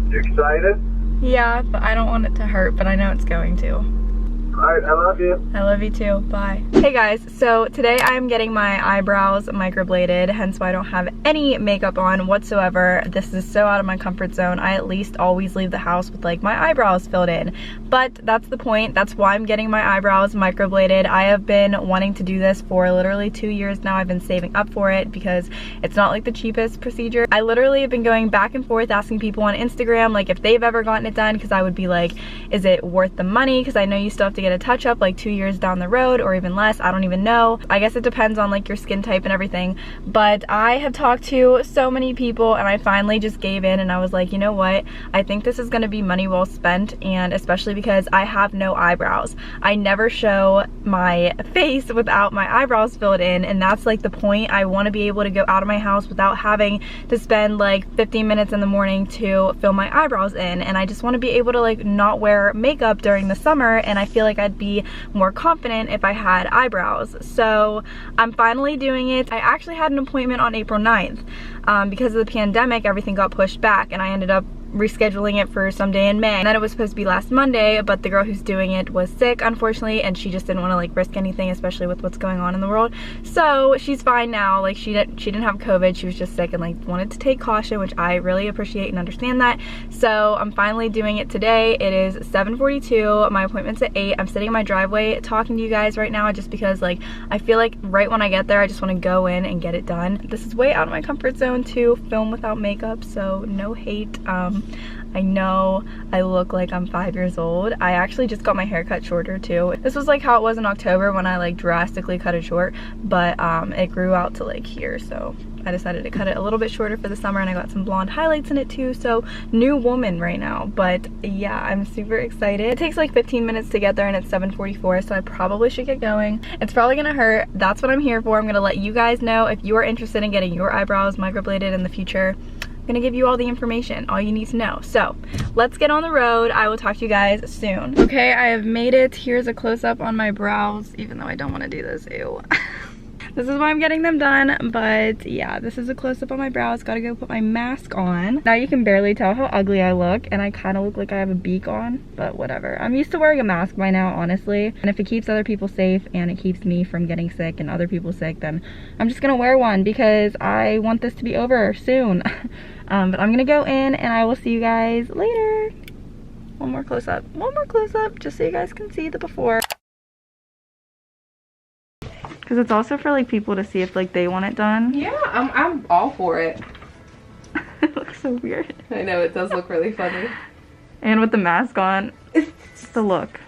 You excited? Yeah, but I don't want it to hurt, but I know it's going to. Alright, I love you. I love you too. Bye. Hey guys, so today I'm getting my eyebrows microbladed, hence why I don't have any makeup on whatsoever. This is so out of my comfort zone. I at least always leave the house with like my eyebrows filled in. But that's the point. That's why I'm getting my eyebrows microbladed. I have been wanting to do this for literally 2 years now. I've been saving up for it because it's not like the cheapest procedure. I literally have been going back and forth asking people on Instagram like if they've ever gotten it done, because I would be like, is it worth the money? Because I know you still have to get a touch up like 2 years down the road or even less. I don't even know. I guess it depends on like your skin type and everything. But I have talked to so many people and I finally just gave in and I was like, you know what? I think this is going to be money well spent, and especially because I have no eyebrows. I never show my face without my eyebrows filled in, and that's like the point. I want to be able to go out of my house without having to spend like 15 minutes in the morning to fill my eyebrows in, and I just want to be able to like not wear makeup during the summer, and I feel like I'd be more confident if I had eyebrows. So I'm finally doing it. I actually had an appointment on April 9th. Because of the pandemic, everything got pushed back and I ended up rescheduling it for some day in May. And then it was supposed to be last Monday, but the girl who's doing it was sick, unfortunately, and she just didn't want to like risk anything, especially with what's going on in the world. So she's fine now. Like she didn't have COVID, she was just sick and like wanted to take caution, which I really appreciate and understand that. So I'm finally doing it today. It is 7:42. My appointment's at 8. I'm sitting in my driveway talking to you guys right now just because like I feel like right when I get there I just want to go in and get it done. This is way out of my comfort zone to film without makeup, so no hate. I know I look like I'm 5 years old. I actually just got my hair cut shorter too. This was like how it was in October when I like drastically cut it short, but it grew out to like here, so I decided to cut it a little bit shorter for the summer, and I got some blonde highlights in it too, so new woman right now. But yeah, I'm super excited. It takes like 15 minutes to get there and it's 7:44, so I probably should get going. It's probably gonna hurt. That's what I'm here for. I'm gonna let you guys know if you are interested in getting your eyebrows microbladed in the future. Gonna give you all the information, all you need to know. So let's get on the road. I will talk to you guys soon. Okay, I have made it. Here's a close-up on my brows, even though I don't want to do this. Ew. This is why I'm getting them done, but yeah, this is a close-up on my brows. Gotta go put my mask on. Now you can barely tell how ugly I look, and I kind of look like I have a beak on, but whatever. I'm used to wearing a mask by now, honestly, and if it keeps other people safe and it keeps me from getting sick and other people sick, then I'm just gonna wear one because I want this to be over soon. But I'm gonna go in and I will see you guys later. One more close-up, just so you guys can see the before. Because it's also for like people to see if like they want it done. Yeah, I'm all for it. It looks so weird. I know, it does look really funny. And with the mask on, it's the look.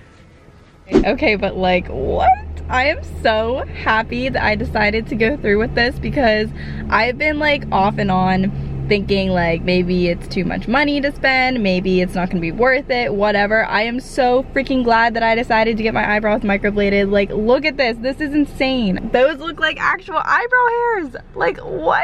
Okay, but like what? I am so happy that I decided to go through with this because I've been like off and on thinking like maybe it's too much money to spend, maybe it's not gonna be worth it, whatever. I am so freaking glad that I decided to get my eyebrows microbladed. Like, look at this. This is insane. Those look like actual eyebrow hairs. Like, what?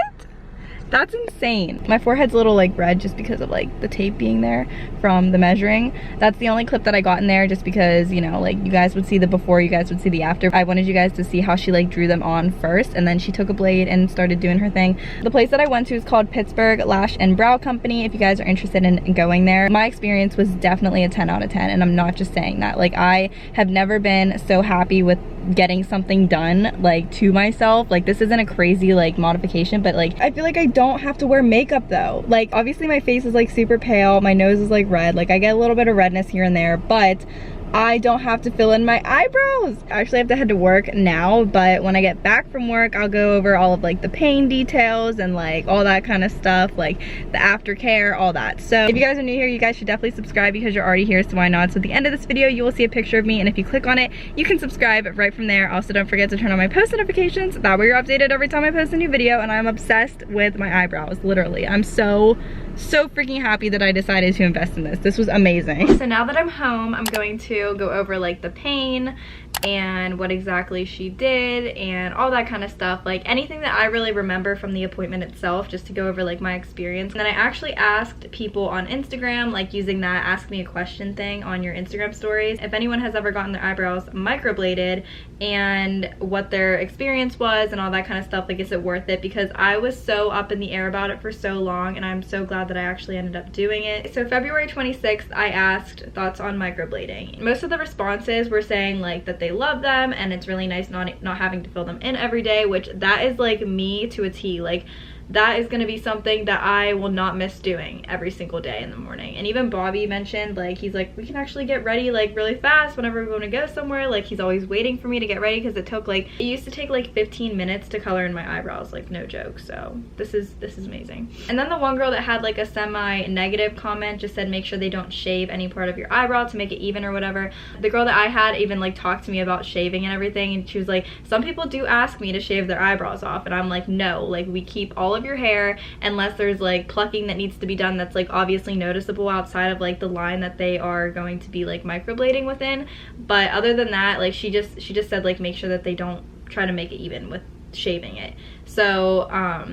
That's insane. My forehead's a little like red just because of like the tape being there from the measuring. That's the only clip that I got in there just because, you know, like you guys would see the before, you guys would see the after. I wanted you guys to see how she like drew them on first, and then she took a blade and started doing her thing. The place that I went to is called Pittsburgh Lash and Brow Company. If you guys are interested in going there, my experience was definitely a 10 out of 10, and I'm not just saying that. Like, I have never been so happy with getting something done like to myself. Like, this isn't a crazy like modification, but like I feel like I don't have to wear makeup though. Like, obviously my face is like super pale, my nose is like red, like I get a little bit of redness here and there, but I don't have to fill in my eyebrows. I actually have to head to work now, but when I get back from work, I'll go over all of like the pain details and like all that kind of stuff, like the aftercare, all that. So if you guys are new here, you guys should definitely subscribe because you're already here, so why not? So at the end of this video, you will see a picture of me, and if you click on it, you can subscribe right from there. Also, don't forget to turn on my post notifications. That way you're updated every time I post a new video, and I'm obsessed with my eyebrows, literally. I'm so freaking happy that I decided to invest in this. This was amazing. So now that I'm home, I'm going to go over like the pain and what exactly she did and all that kind of stuff, like anything that I really remember from the appointment itself, just to go over like my experience. And then I actually asked people on Instagram, like using that ask me a question thing on your Instagram stories, if anyone has ever gotten their eyebrows microbladed and what their experience was and all that kind of stuff. Like, is it worth it? Because I was so up in the air about it for so long, and I'm so glad that I actually ended up doing it. So February 26th, I asked thoughts on microblading. Most of the responses were saying like that they love them and it's really nice not having to fill them in every day, which that is like me to a T. Like, that is going to be something that I will not miss doing every single day in the morning. And even Bobby mentioned, like, he's like, we can actually get ready like really fast whenever we want to go somewhere. Like, he's always waiting for me to get ready, because it used to take like 15 minutes to color in my eyebrows, like no joke. So this is amazing. And then the one girl that had like a semi-negative comment just said make sure they don't shave any part of your eyebrow to make it even or whatever. The girl that I had even like talked to me about shaving and everything, and she was like, some people do ask me to shave their eyebrows off, and I'm like, no, like we keep all of your hair unless there's like plucking that needs to be done that's like obviously noticeable outside of like the line that they are going to be like microblading within. But other than that, like she just said like make sure that they don't try to make it even with shaving it. So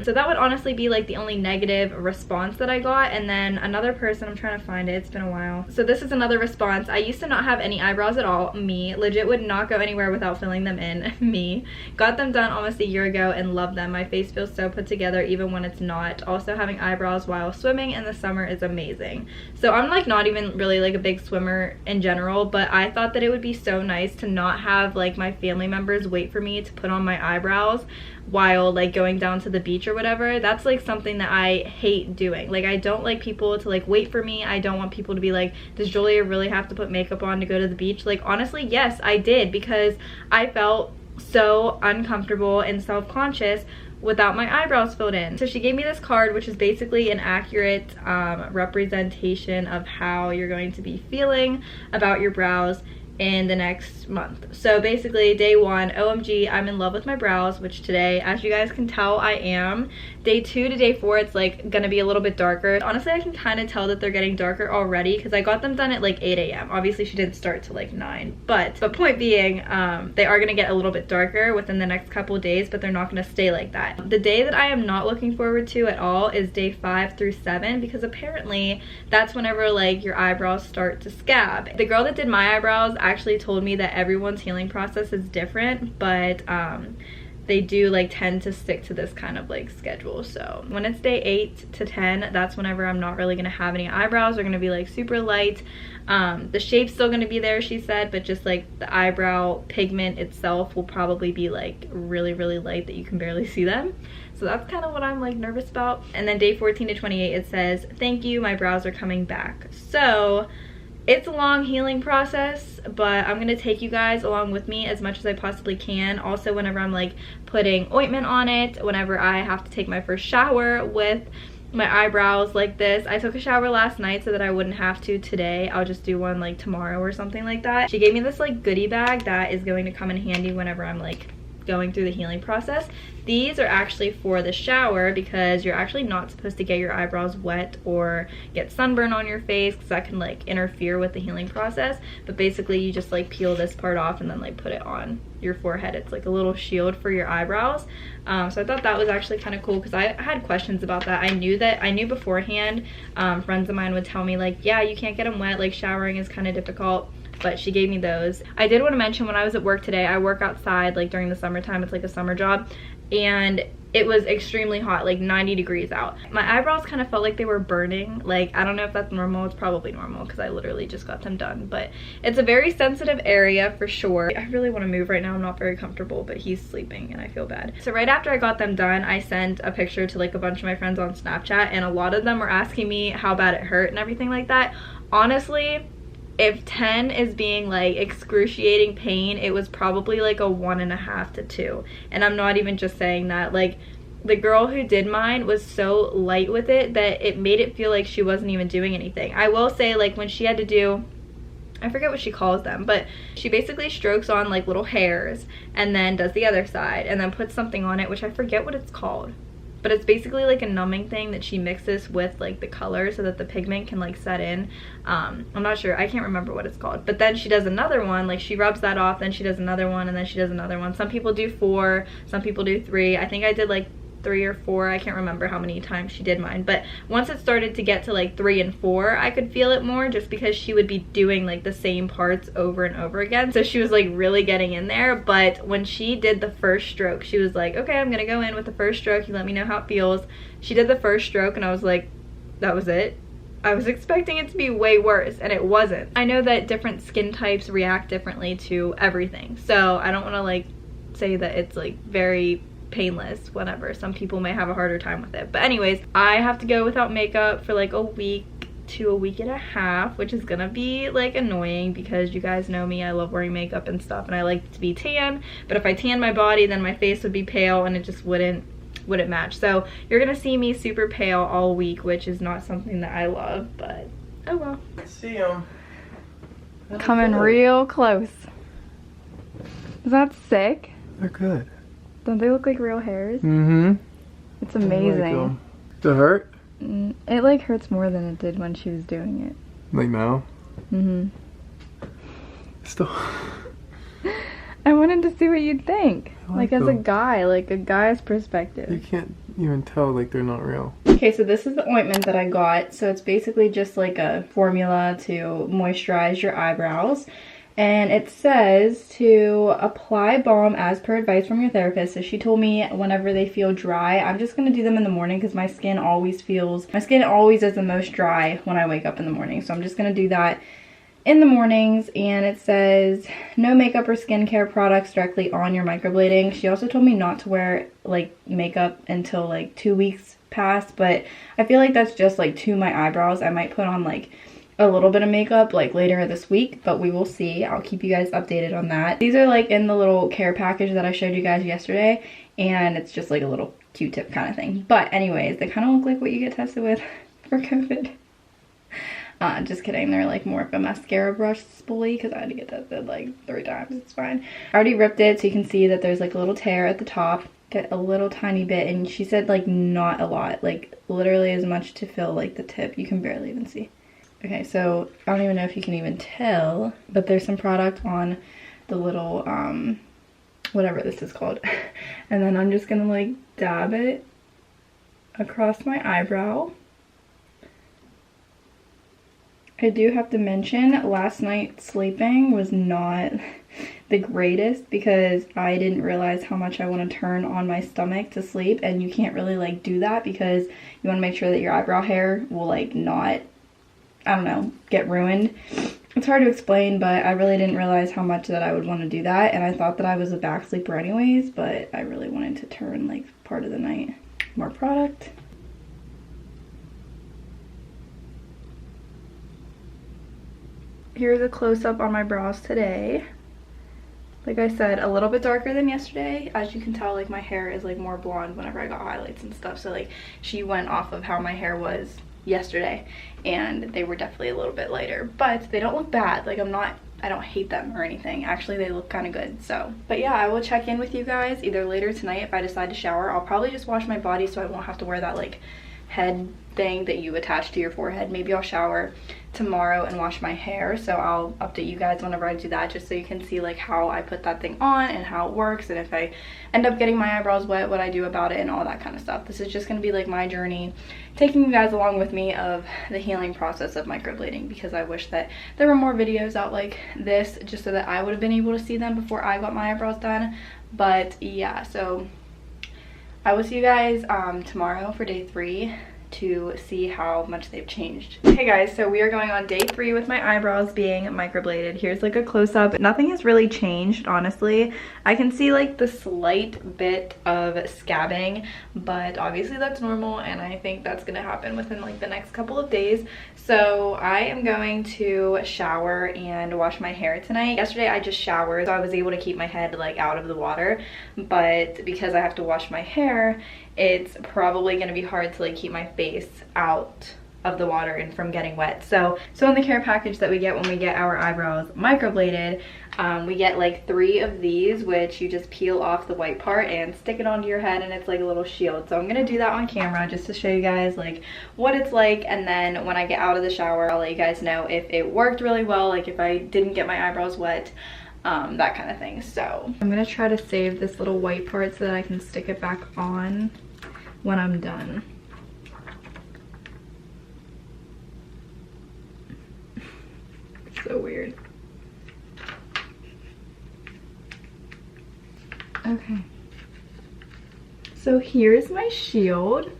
so that would honestly be like the only negative response that I got. And then another person, I'm trying to find it, it's been a while. So this is another response. I used to not have any eyebrows at all. Me, legit would not go anywhere without filling them in. Me, got them done almost a year ago and love them. My face feels so put together even when it's not. Also, having eyebrows while swimming in the summer is amazing. So I'm like not even really like a big swimmer in general, but I thought that it would be so nice to not have like my family members wait for me to put on my eyebrows while like going down to the beach or whatever. That's like something that I hate doing. Like, I don't like people to like wait for me. I don't want people to be like, does Julia really have to put makeup on to go to the beach? Like, honestly, yes, I did, because I felt so uncomfortable and self-conscious without my eyebrows filled in. So she gave me this card, which is basically an accurate representation of how you're going to be feeling about your brows in the next month. So basically, day 1, OMG, I'm in love with my brows, which today, as you guys can tell, I am. Day 2 to day 4, it's like gonna be a little bit darker. Honestly, I can kind of tell that they're getting darker already, because I got them done at like 8 a.m. Obviously, she didn't start till like 9, but point being, they are gonna get a little bit darker within the next couple of days, but they're not gonna stay like that. The day that I am not looking forward to at all is day 5 through 7, because apparently that's whenever like your eyebrows start to scab. The girl that did my eyebrows actually told me that everyone's healing process is different, but they do like tend to stick to this kind of like schedule. So when it's day 8 to 10, that's whenever I'm not really gonna have any eyebrows. They're gonna be like super light. The shape's still gonna be there, she said, but just like the eyebrow pigment itself will probably be like really light that you can barely see them. So that's kind of what I'm like nervous about. And then day 14 to 28, it says, thank you, my brows are coming back. So it's a long healing process, but I'm gonna take you guys along with me as much as I possibly can. Also, whenever I'm like putting ointment on it, whenever I have to take my first shower with my eyebrows like this. I took a shower last night so that I wouldn't have to today. I'll just do one like tomorrow or something like that. She gave me this like goodie bag that is going to come in handy whenever I'm like going through the healing process. These are actually for the shower, because you're actually not supposed to get your eyebrows wet or get sunburn on your face, because that can like interfere with the healing process. But basically you just like peel this part off and then like put it on your forehead. It's like a little shield for your eyebrows. So I thought that was actually kind of cool, because I had questions about that. I knew beforehand. Friends of mine would tell me like, yeah, you can't get them wet, like showering is kind of difficult. But she gave me those. I did want to mention, when I was at work today, I work outside like during the summertime. It's like a summer job, and it was extremely hot, like 90 degrees out. My eyebrows kind of felt like they were burning. Like, I don't know if that's normal. It's probably normal, because I literally just got them done, but it's a very sensitive area for sure. I really want to move right now. I'm not very comfortable, but he's sleeping and I feel bad. So right after I got them done, I sent a picture to like a bunch of my friends on Snapchat, and a lot of them were asking me how bad it hurt and everything like that. Honestly, if 10 is being like excruciating pain, it was probably like a 1.5 to 2. And I'm not even just saying that. Like, the girl who did mine was so light with it that it made it feel like she wasn't even doing anything. I will say, like, when she had to do, I forget what she calls them, but she basically strokes on like little hairs and then does the other side and then puts something on it, which I forget what it's called. but it's basically like a numbing thing that she mixes with like the color so that the pigment can like set in. I'm not sure, I can't remember what it's called. But then she does another one, like she rubs that off, then she does another one, and then she does another one. Some people do 4, some people do 3. I think I did like 3 or 4. I can't remember how many times she did mine, but once it started to get to like 3 and 4, I could feel it more, just because she would be doing like the same parts over and over again, so she was like really getting in there. But when she did the first stroke, she was like, okay, I'm gonna go in with the first stroke, you let me know how it feels. She did the first stroke and I was like, that was it. I was expecting it to be way worse, and it wasn't. I know that different skin types react differently to everything, so I don't want to like say that it's like very painless, whatever. Some people may have a harder time with it. But anyways, I have to go without makeup for like a week to a week and a half, which is gonna be like annoying because you guys know me, I love wearing makeup and stuff, and I like to be tan. But if I tan my body, then my face would be pale and it just wouldn't match. So you're gonna see me super pale all week, which is not something that I love, but oh well. See them. Coming real close. Is that sick? They're good. Don't they look like real hairs? Mm-hmm. It's amazing. Does it hurt? It like hurts more than it did when she was doing it. Like now? Mm-hmm. Still. I wanted to see what you'd think. Like as a them. guy, like a guy's perspective. You can't even tell like they're not real. Okay, so this is the ointment that I got. So it's basically just like a formula to moisturize your eyebrows. And it says to apply balm as per advice from your therapist. So she told me whenever they feel dry, I'm just going to do them in the morning because my skin always is the most dry when I wake up in the morning. So I'm just going to do that in the mornings. And it says no makeup or skincare products directly on your microblading. She also told me not to wear like makeup until like 2 weeks past, but I feel like that's just like to my eyebrows. I might put on like a little bit of makeup like later this week, but we will see. I'll keep you guys updated on that. These are like in the little care package that I showed you guys yesterday, and it's just like a little Q-tip kind of thing. But anyways, they kind of look like what you get tested with for COVID. Just kidding, they're like more of a mascara brush spoolie because I had to get tested like 3 times. It's fine. I already ripped it so you can see that there's like a little tear at the top. Get a little tiny bit, and she said like not a lot, like literally as much to fill like the tip. You can barely even see. Okay, so I don't even know if you can even tell, but there's some product on the little, whatever this is called. And then I'm just gonna like dab it across my eyebrow. I do have to mention, last night sleeping was not the greatest because I didn't realize how much I want to turn on my stomach to sleep, and you can't really like do that because you want to make sure that your eyebrow hair will like not, I don't know, get ruined. It's hard to explain, but I really didn't realize how much that I would want to do that, and I thought that I was a back sleeper anyways, but I really wanted to turn like part of the night. More product. Here's a close-up on my brows today. Like I said, a little bit darker than yesterday. As you can tell, like my hair is like more blonde whenever I got highlights and stuff, so like she went off of how my hair was yesterday, and they were definitely a little bit lighter, but they don't look bad. Like I don't hate them or anything. Actually, they look kind of good. So, but yeah, I will check in with you guys either later tonight if I decide to shower. I'll probably just wash my body so I won't have to wear that like head thing that you attach to your forehead. Maybe I'll shower tomorrow and wash my hair, so I'll update you guys whenever I do that, just so you can see like how I put that thing on and how it works, and if I end up getting my eyebrows wet, what I do about it and all that kind of stuff. This is just going to be like my journey, taking you guys along with me of the healing process of microblading, because I wish that there were more videos out like this just so that I would have been able to see them before I got my eyebrows done. But yeah, so I will see you guys tomorrow for day 3 to see how much they've changed. Hey guys, so we are going on day 3 with my eyebrows being microbladed. Here's like a close-up. Nothing has really changed, honestly. I can see like the slight bit of scabbing, but obviously that's normal, and I think that's gonna happen within like the next couple of days. So I am going to shower and wash my hair tonight. Yesterday I just showered, so I was able to keep my head like out of the water, but because I have to wash my hair, it's probably gonna be hard to like keep my face out of the water and from getting wet. So in the care package that we get when we get our eyebrows microbladed, we get like 3 of these, which you just peel off the white part and stick it onto your head, and it's like a little shield. So I'm gonna do that on camera just to show you guys like what it's like, and then when I get out of the shower, I'll let you guys know if it worked really well, like if I didn't get my eyebrows wet, that kind of thing. So I'm gonna try to save this little white part so that I can stick it back on when I'm done. So weird. Okay. So here's my shield.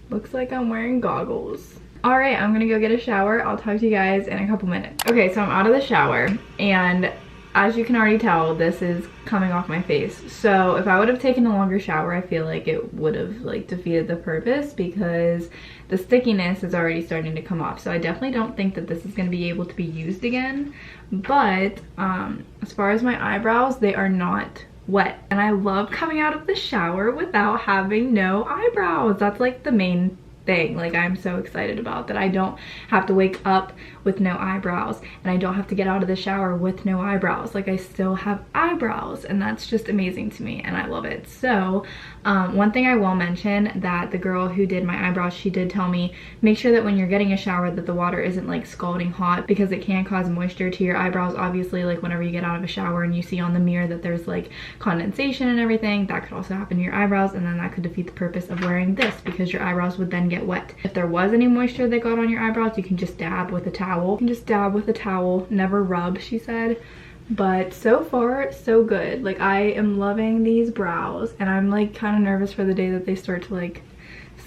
Looks like I'm wearing goggles. All right, I'm gonna go get a shower. I'll talk to you guys in a couple minutes. Okay, so I'm out of the shower, and as you can already tell, this is coming off my face. So if I would have taken a longer shower, I feel like it would have like defeated the purpose, because the stickiness is already starting to come off. So I definitely don't think that this is going to be able to be used again. But as far as my eyebrows, they are not wet. And I love coming out of the shower without having no eyebrows. That's like the main thing. Like, I'm so excited about that. I don't have to wake up with no eyebrows, and I don't have to get out of the shower with no eyebrows. Like, I still have eyebrows, and that's just amazing to me, and I love it. So one thing I will mention, that the girl who did my eyebrows, she did tell me, make sure that when you're getting a shower that the water isn't like scalding hot, because it can cause moisture to your eyebrows. Obviously, like whenever you get out of a shower and you see on the mirror that there's like condensation and everything, that could also happen to your eyebrows, and then that could defeat the purpose of wearing this, because your eyebrows would then get wet. If there was any moisture that got on your eyebrows, you can just dab with a towel. You can just dab with a towel, never rub, she said. But so far, so good. Like, I am loving these brows, and I'm like kind of nervous for the day that they start to like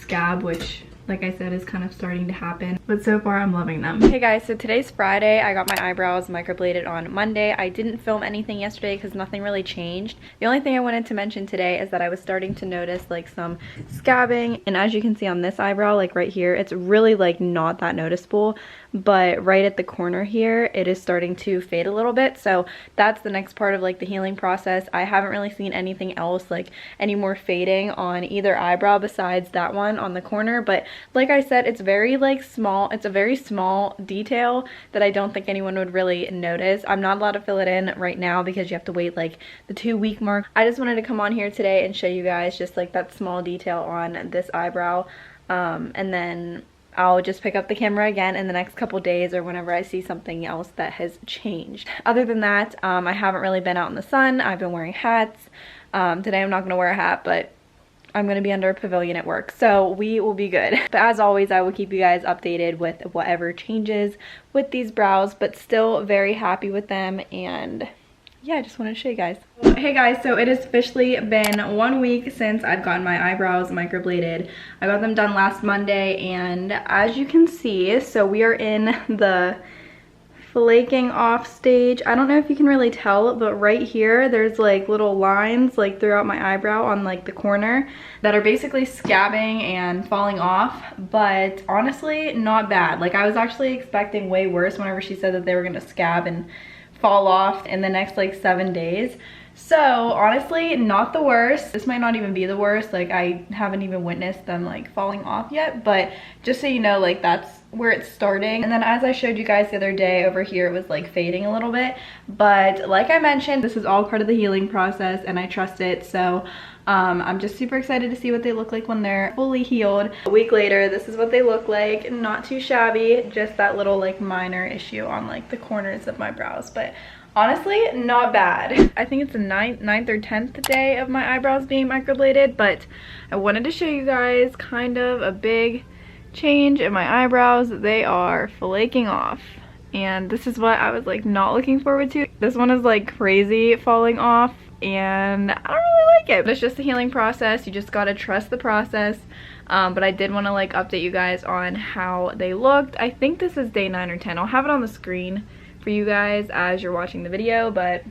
scab, which, like I said, is kind of starting to happen. But so far, I'm loving them. Hey guys, so today's Friday. I got my eyebrows microbladed on Monday. I didn't film anything yesterday because nothing really changed. The only thing I wanted to mention today is that I was starting to notice like some scabbing. And as you can see on this eyebrow, like right here, it's really like not that noticeable. But right at the corner here, it is starting to fade a little bit. So that's the next part of like the healing process. I haven't really seen anything else, like any more fading on either eyebrow besides that one on the corner. But like I said, it's very like small. It's a very small detail that I don't think anyone would really notice. I'm not allowed to fill it in right now because you have to wait like the 2-week mark. I just wanted to come on here today and show you guys just like that small detail on this eyebrow. And then I'll just pick up the camera again in the next couple days, or whenever I see something else that has changed. Other than that, I haven't really been out in the sun. I've been wearing hats. Today I'm not going to wear a hat, but I'm going to be under a pavilion at work, so we will be good. But as always, I will keep you guys updated with whatever changes with these brows, but still very happy with them. And yeah, I just wanted to show you guys. Hey guys, so it has officially been 1 week since I've gotten my eyebrows microbladed. I got them done last Monday, and as you can see, so we are in the flaking off stage. I don't know if you can really tell, but right here there's like little lines like throughout my eyebrow on like the corner that are basically scabbing and falling off. But honestly, not bad. Like, I was actually expecting way worse whenever she said that they were gonna scab and fall off in the next like 7 days. So honestly, not the worst. This might not even be the worst. Like, I haven't even witnessed them like falling off yet, but just so you know, like that's where it's starting. And then as I showed you guys the other day, over here it was like fading a little bit. But like I mentioned, this is all part of the healing process, and I trust it. So I'm just super excited to see what they look like when they're fully healed. A week later, this is what they look like. Not too shabby, just that little like minor issue on like the corners of my brows, but honestly, not bad. I think it's the 9th or 10th day of my eyebrows being microbladed, but I wanted to show you guys kind of a big change in my eyebrows. They are flaking off, and this is what I was like not looking forward to. This one is like crazy falling off, and I don't really like it. But it's just a healing process. You just gotta trust the process. But I did want to like update you guys on how they looked. I think this is day 9 or 10. I'll have it on the screen for you guys as you're watching the video, but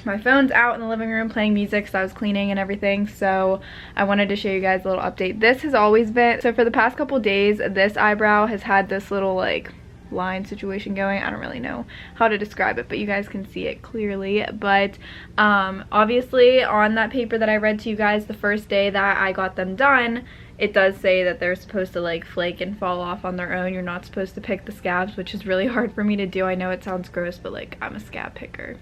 my phone's out in the living room playing music because I was cleaning and everything, so I wanted to show you guys a little update. This has always been, so for the past couple days, this eyebrow has had this little like line situation going. I don't really know how to describe it, but you guys can see it clearly. But obviously on that paper that I read to you guys the first day that I got them done, it does say that they're supposed to like flake and fall off on their own. You're not supposed to pick the scabs, which is really hard for me to do. I know it sounds gross, but like, I'm a scab picker.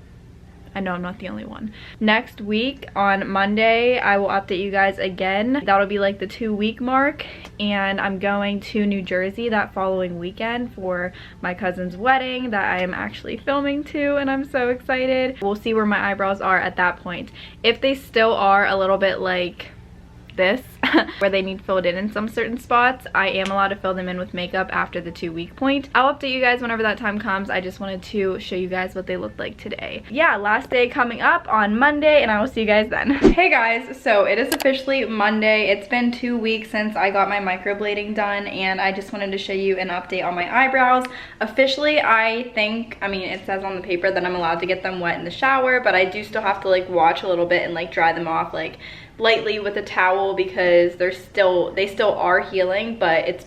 I know I'm not the only one. Next week on Monday, I will update you guys again. That'll be like the 2-week mark, and I'm going to New Jersey that following weekend for my cousin's wedding that I am actually filming to, and I'm so excited. We'll see where my eyebrows are at that point. If they still are a little bit like this where they need filled in some certain spots, I am allowed to fill them in with makeup after the 2-week point. I'll update you guys whenever that time comes. I just wanted to show you guys what they look like today. Yeah, last day coming up on Monday, and I will see you guys then. Hey guys, so it is officially Monday. It's been 2 weeks since I got my microblading done, and I just wanted to show you an update on my eyebrows. Officially, I think, I mean, it says on the paper that I'm allowed to get them wet in the shower, but I do still have to like watch a little bit and like dry them off like lightly with a towel, because they still are healing, but it's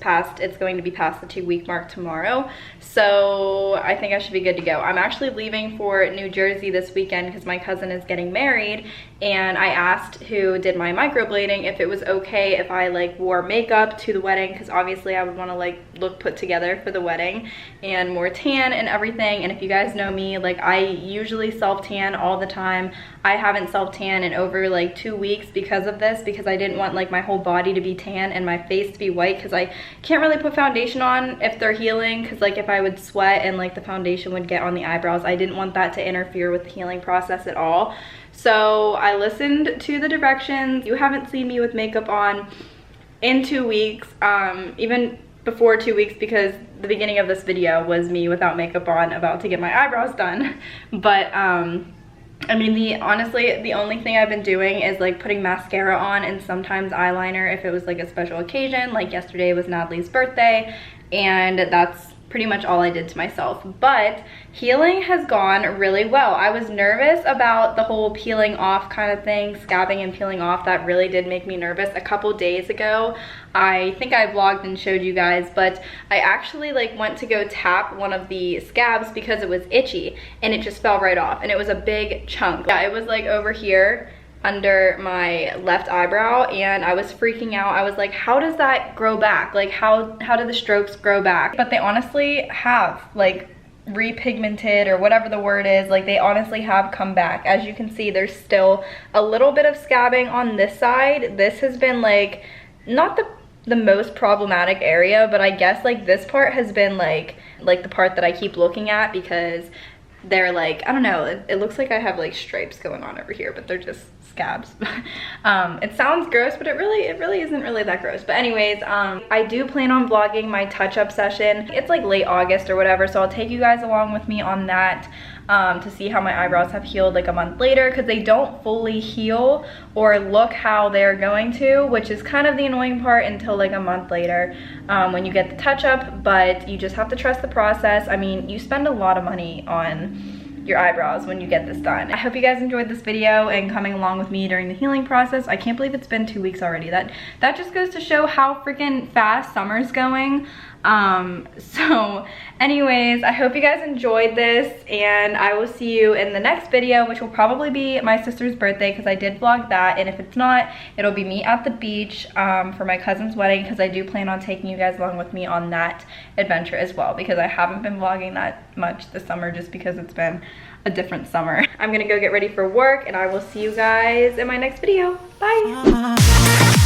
going to be past the 2-week mark tomorrow. So I think I should be good to go. I'm actually leaving for New Jersey this weekend because my cousin is getting married, and I asked who did my microblading if it was okay if I like wore makeup to the wedding, because obviously I would want to like look put together for the wedding and more tan and everything. And if you guys know me, like I usually self tan all the time. I haven't self tan in over like 2 weeks because of this, because I didn't want like my whole body to be tan and my face to be white, because I can't really put foundation on if they're healing, because like if I would sweat and like the foundation would get on the eyebrows, I didn't want that to interfere with the healing process at all. So I listened to the directions. You haven't seen me with makeup on in 2 weeks, even before 2 weeks, because the beginning of this video was me without makeup on about to get my eyebrows done. But I mean, honestly, the only thing I've been doing is like putting mascara on and sometimes eyeliner if it was like a special occasion. Like yesterday was Natalie's birthday, and that's pretty much all I did to myself. But healing has gone really well. I was nervous about the whole peeling off kind of thing, scabbing and peeling off. That really did make me nervous. A couple days ago, I think I vlogged and showed you guys, but I actually like went to go tap one of the scabs because it was itchy, and it just fell right off, and it was a big chunk. Yeah, it was like over here under my left eyebrow, and I was freaking out. I was like, how does that grow back? Like how do the strokes grow back? But they honestly have like repigmented, or whatever the word is. Like they honestly have come back. As you can see, there's still a little bit of scabbing on this side. This has been like not the most problematic area, but I guess like this part has been like the part that I keep looking at, because they're like, I don't know, it looks like I have like stripes going on over here, but they're just scabs. It sounds gross, but it really isn't really that gross. But anyways, I do plan on vlogging my touch-up session. It's like late August or whatever, so I'll take you guys along with me on that, to see how my eyebrows have healed like a month later, because they don't fully heal or look how they're going to, which is kind of the annoying part until like a month later, when you get the touch-up. But you just have to trust the process. I mean, you spend a lot of money on your eyebrows when you get this done. I hope you guys enjoyed this video and coming along with me during the healing process. I can't believe it's been 2 weeks already. That just goes to show how freaking fast summer's going. So anyways, I hope you guys enjoyed this, and I will see you in the next video, which will probably be my sister's birthday, because I did vlog that. And if it's not, it'll be me at the beach for my cousin's wedding, because I do plan on taking you guys along with me on that adventure as well, because I haven't been vlogging that much this summer just because it's been a different summer. I'm gonna go get ready for work, and I will see you guys in my next video. Bye.